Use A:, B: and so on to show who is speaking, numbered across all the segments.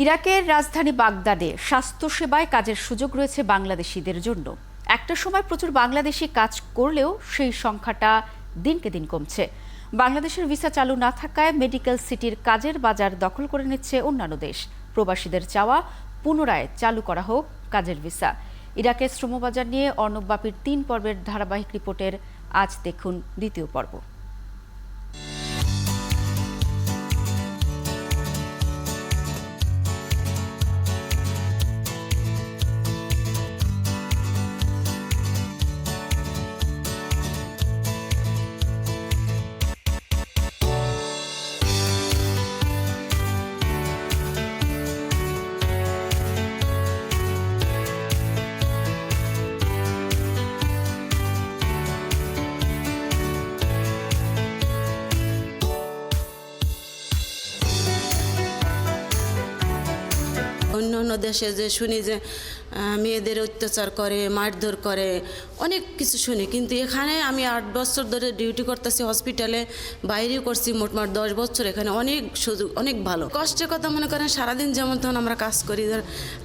A: ইরাকের রাজধানী বাগদাদে স্বাস্থ্যসেবায় কাজের সুযোগ রয়েছে বাংলাদেশিদের জন্য। একটা সময় প্রচুর বাংলাদেশি কাজ করলেও সেই সংখ্যাটা দিনকে দিন কমছে। বাংলাদেশের ভিসা চালু না থাকায় মেডিকেল সিটির কাজের বাজার দখল করে নিচ্ছে অন্যান্য দেশ। প্রবাসীদের চাওয়া পুনরায় চালু করা হোক কাজের ভিসা। ইরাকের শ্রমবাজার নিয়ে অর্ণব বাপির 3 পর্বের ধারাবাহিক রিপোর্টের আজ দেখুন দ্বিতীয় পর্ব।
B: অন্য অন্য দেশে যে শুনি যে মেয়েদের অত্যাচার করে, মারধর করে, অনেক কিছু শুনি, কিন্তু এখানে আমি 8 বছর ধরে ডিউটি করতেছি হসপিটালে, বাইরেও করছি মোটমাট 10 বছর। এখানে অনেক সুযোগ, অনেক ভালো। কষ্টের কথা মনে করেন সারাদিন যেমন তখন আমরা কাজ করি,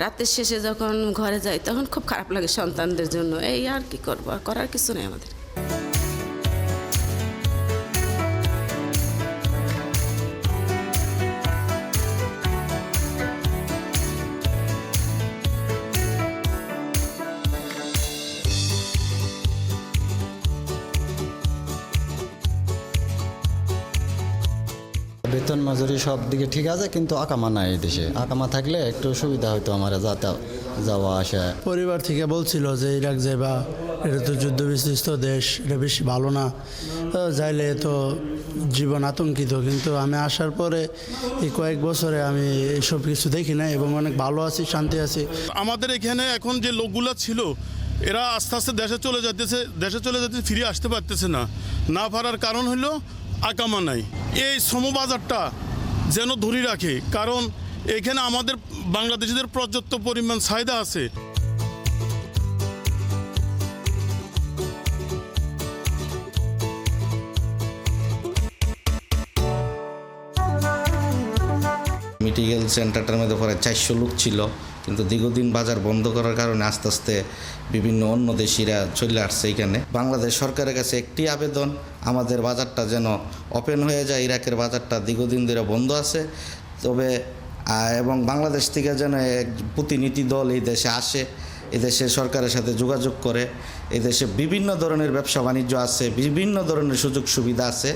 B: রাতের শেষে যখন ঘরে যাই তখন খুব খারাপ লাগে সন্তানদের জন্য। এই আর কি করবো, আর করার কিছু নেই আমাদের।
C: বেতন মজুরি সব দিকে ঠিক আছে, কিন্তু আকামা নাই এই দেশে। আকামা থাকলে একটু সুবিধা হতো আমার যাওয়া আসা।
D: পরিবার থেকে বলছিল যে ইরাক যাইবা, এটা তো যুদ্ধ বিধ্বস্ত দেশ, এটা বেশি ভালো না, যাইলে তো জীবন আতঙ্কিত। কিন্তু আমি আসার পরে এই কয়েক বছরে আমি এসব কিছু দেখি না এবং অনেক ভালো আছি, শান্তি আছি।
E: আমাদের এখানে এখন যে লোকগুলো ছিল এরা আস্তে আস্তে দেশে চলে যেতেছে, ফিরে আসতে পারতেছে না পারার কারণ হলো আকামা নাই। এই শ্রমবাজারটা যেন ধরে রাখে, কারণ এখানে আমাদের বাংলাদেশিদের পর্যাপ্ত পরিমাণ চাহিদা আছে।
F: মেডিকেল সেন্টারটার মধ্যে পরে 400 লোক ছিল, কিন্তু দীর্ঘদিন বাজার বন্ধ করার কারণে আস্তে আস্তে বিভিন্ন অন্য দেশিরা চলে আসছে এখানে। বাংলাদেশ সরকারের কাছে একটি আবেদন, আমাদের বাজারটা যেন ওপেন হয়ে যায়। ইরাকের বাজারটা দীর্ঘদিন ধরে বন্ধ আছে, তবে এবং বাংলাদেশ থেকে যেন এক প্রতিনিধি দল এই দেশে আসে, এই দেশের সরকারের সাথে যোগাযোগ করে। এই দেশে বিভিন্ন ধরনের ব্যবসা বাণিজ্য আছে, বিভিন্ন ধরনের সুযোগ সুবিধা আছে।